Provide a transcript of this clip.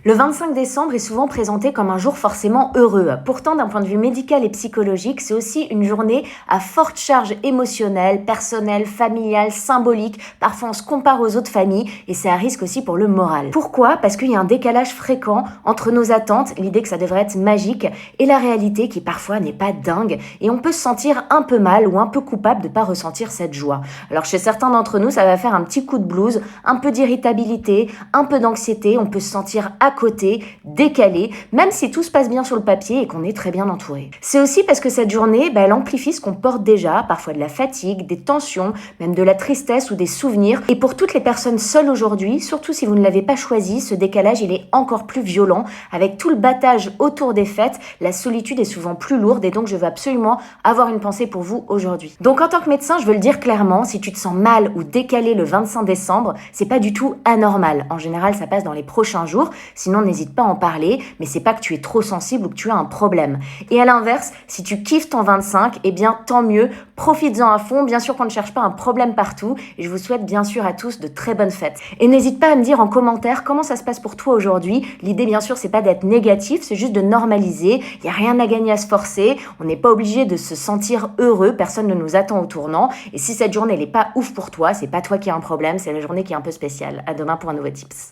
Le 25 décembre est souvent présenté comme un jour forcément heureux. Pourtant, d'un point de vue médical et psychologique, c'est aussi une journée à forte charge émotionnelle, personnelle, familiale, symbolique. Parfois, on se compare aux autres familles et c'est à risque aussi pour le moral. Pourquoi ? Parce qu'il y a un décalage fréquent entre nos attentes, l'idée que ça devrait être magique, et la réalité qui parfois n'est pas dingue. Et on peut se sentir un peu mal ou un peu coupable de ne pas ressentir cette joie. Alors chez certains d'entre nous, ça va faire un petit coup de blues, un peu d'irritabilité, un peu d'anxiété. On peut se sentir à côté, décalé, même si tout se passe bien sur le papier et qu'on est très bien entouré. C'est aussi parce que cette journée, elle amplifie ce qu'on porte déjà, parfois de la fatigue, des tensions, même de la tristesse ou des souvenirs. Et pour toutes les personnes seules aujourd'hui, surtout si vous ne l'avez pas choisi, ce décalage, il est encore plus violent. Avec tout le battage autour des fêtes, la solitude est souvent plus lourde et donc je veux absolument avoir une pensée pour vous aujourd'hui. Donc en tant que médecin, je veux le dire clairement, si tu te sens mal ou décalé le 25 décembre, c'est pas du tout anormal. En général, ça passe dans les prochains jours. Sinon, n'hésite pas à en parler, mais c'est pas que tu es trop sensible ou que tu as un problème. Et à l'inverse, si tu kiffes ton 25, eh bien tant mieux, profites-en à fond. Bien sûr qu'on ne cherche pas un problème partout et je vous souhaite bien sûr à tous de très bonnes fêtes. Et n'hésite pas à me dire en commentaire comment ça se passe pour toi aujourd'hui. L'idée bien sûr, c'est pas d'être négatif, c'est juste de normaliser. Il n'y a rien à gagner à se forcer. On n'est pas obligé de se sentir heureux. Personne ne nous attend au tournant. Et si cette journée n'est pas ouf pour toi, c'est pas toi qui as un problème, c'est la journée qui est un peu spéciale. À demain pour un nouveau tips.